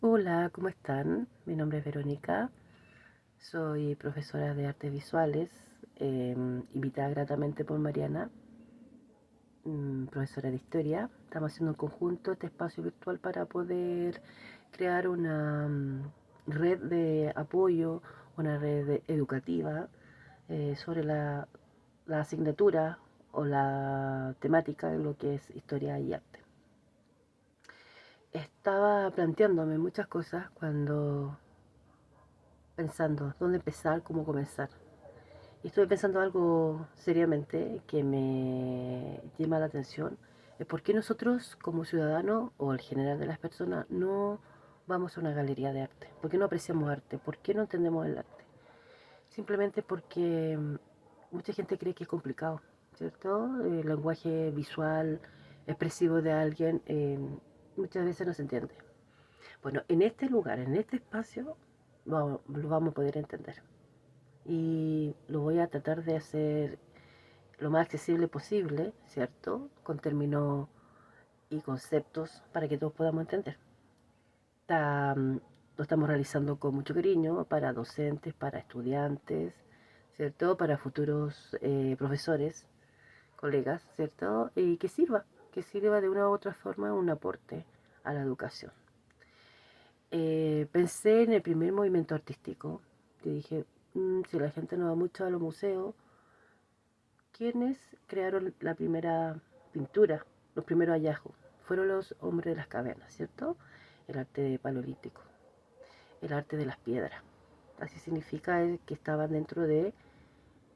Hola, ¿cómo están? Mi nombre es Verónica, soy profesora de artes visuales, invitada gratamente por Mariana, profesora de historia. Estamos haciendo en conjunto este espacio virtual para poder crear una red de apoyo, una educativa sobre la asignatura o la temática de lo que es historia y arte. Estaba planteándome muchas cosas cuando pensando dónde empezar, cómo comenzar. Y estuve pensando algo seriamente que me llama la atención, es por qué nosotros como ciudadanos o el general de las personas no vamos a una galería de arte, por qué no apreciamos arte, por qué no entendemos el arte. Simplemente porque mucha gente cree que es complicado, ¿cierto? El lenguaje visual, expresivo de alguien, muchas veces no se entiende. Bueno, en este lugar, en este espacio, lo vamos a poder entender. Y lo voy a tratar de hacer lo más accesible posible, ¿cierto? Con términos y conceptos para que todos podamos entender. Está, lo estamos realizando con mucho cariño para docentes, para estudiantes, ¿cierto? Para futuros profesores, colegas, ¿cierto? Y que sirva de una u otra forma un aporte a la educación. Pensé en el primer movimiento artístico, que dije, si la gente no va mucho a los museos, ¿quiénes crearon la primera pintura, los primeros hallazgos? Fueron los hombres de las cavernas, ¿cierto? El arte paleolítico, el arte de las piedras. Así significa que estaban dentro de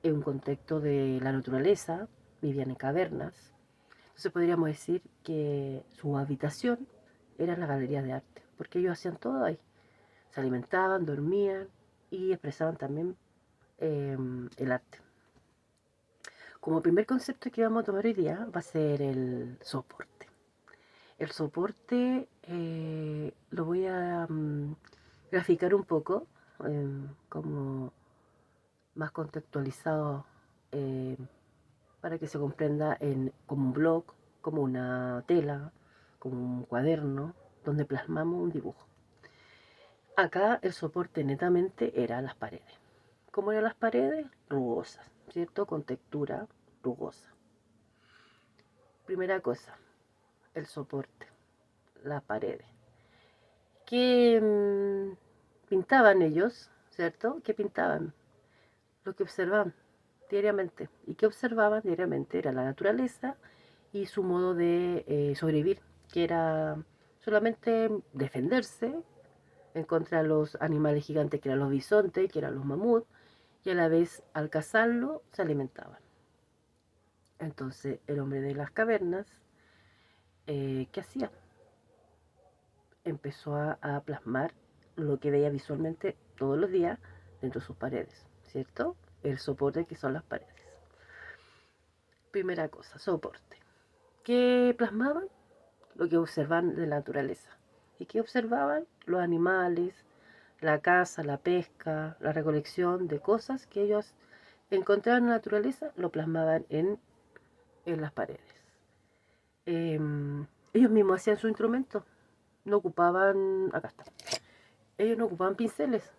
un contexto de la naturaleza, vivían en cavernas. Entonces podríamos decir que su habitación era la galería de arte, porque ellos hacían todo ahí. Se alimentaban, dormían y expresaban también el arte. Como primer concepto que vamos a tomar hoy día va a ser el soporte. El soporte lo voy a graficar un poco, como más contextualizado, eh, para que se comprenda como un blog, como una tela, como un cuaderno, donde plasmamos un dibujo. Acá el soporte netamente era las paredes. ¿Cómo eran las paredes? Rugosas, ¿cierto? Con textura rugosa. Primera cosa, el soporte, las paredes. ¿Qué pintaban ellos? ¿Cierto? ¿Qué pintaban? Lo que observaban diariamente. ¿Y qué observaban diariamente? Era la naturaleza y su modo de sobrevivir, que era solamente defenderse en contra de los animales gigantes, que eran los bisontes, que eran los mamuts, y a la vez al cazarlo se alimentaban. Entonces el hombre de las cavernas, ¿qué hacía? Empezó a plasmar lo que veía visualmente todos los días dentro de sus paredes, ¿cierto? El soporte que son las paredes. Primera cosa, soporte. ¿Qué plasmaban? Lo que observaban de la naturaleza. ¿Y qué observaban? Los animales, la caza, la pesca, la recolección de cosas que ellos encontraban en la naturaleza, lo plasmaban en las paredes. Eh, Ellos mismos hacían su instrumento, no ocupaban, acá está, ellos no ocupaban pinceles,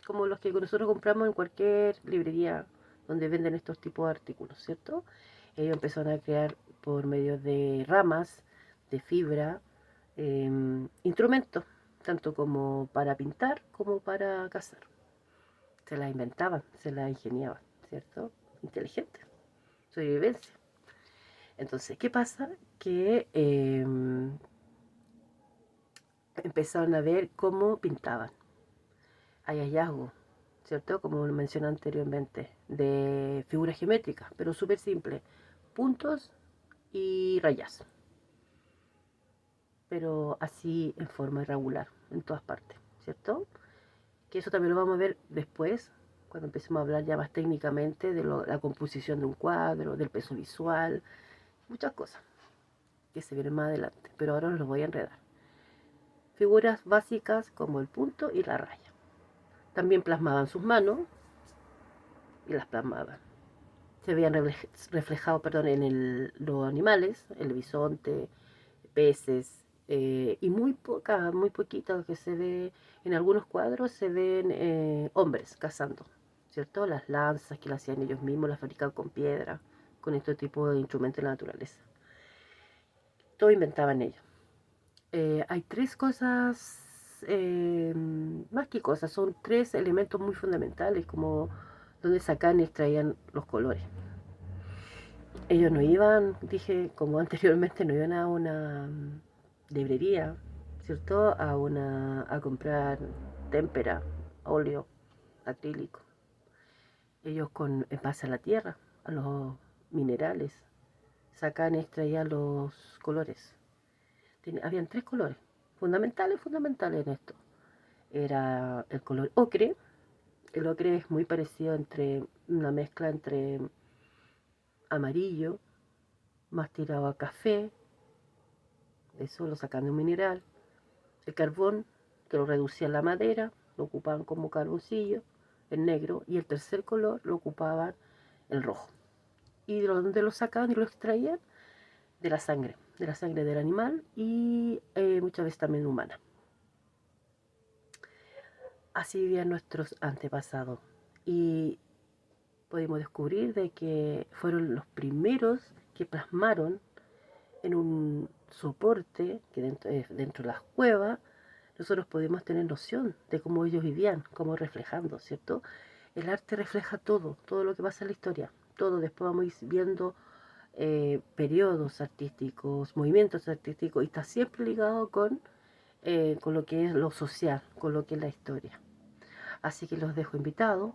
como los que nosotros compramos en cualquier librería donde venden estos tipos de artículos, ¿cierto? Ellos empezaron a crear por medio de ramas, de fibra, instrumentos, tanto como para pintar como para cazar. Se las inventaban, se las ingeniaban, ¿cierto? Inteligente, sobrevivencia. Entonces, ¿qué pasa? Que empezaron a ver cómo pintaban. Hay hallazgos, ¿cierto? Como lo mencioné anteriormente, de figuras geométricas, pero súper simple, puntos y rayas, pero así en forma irregular, en todas partes, ¿cierto? Que eso también lo vamos a ver después, cuando empecemos a hablar ya más técnicamente de la composición de un cuadro, del peso visual, muchas cosas que se vienen más adelante, pero ahora os los voy a enredar. Figuras básicas como el punto y la raya. También plasmaban sus manos y las plasmaban. Se veían reflejados, perdón, en los animales, el bisonte, peces, y muy poca, muy poquita que se ve, en algunos cuadros se ven hombres cazando, ¿cierto? Las lanzas que las hacían ellos mismos, las fabricaban con piedra, con este tipo de instrumentos de la naturaleza. Todo inventaban ellos. Hay tres cosas, más que cosas, son tres elementos muy fundamentales, como donde sacan y extraían los colores. Ellos no iban, dije, como anteriormente, no iban a una librería, ¿cierto? A comprar témpera, óleo, acrílico. Ellos en base a la tierra, a los minerales, sacan y extraían los colores. Habían tres colores, fundamentales en esto. Era el color ocre. El ocre es muy parecido entre una mezcla entre amarillo, más tirado a café, eso lo sacan de un mineral. El carbón, que lo reducían la madera, lo ocupaban como carboncillo, el negro, y el tercer color lo ocupaban el rojo. ¿Y de dónde lo sacaban y lo extraían? De la sangre del animal y muchas veces también humana. Así vivían nuestros antepasados. Y pudimos descubrir de que fueron los primeros que plasmaron en un soporte que dentro de las cuevas nosotros podemos tener noción de cómo ellos vivían, cómo reflejando, ¿cierto? El arte refleja todo, todo lo que pasa en la historia, todo. Después vamos a ir viendo periodos artísticos, movimientos artísticos, y está siempre ligado con lo que es lo social, con lo que es la historia. Así que los dejo invitados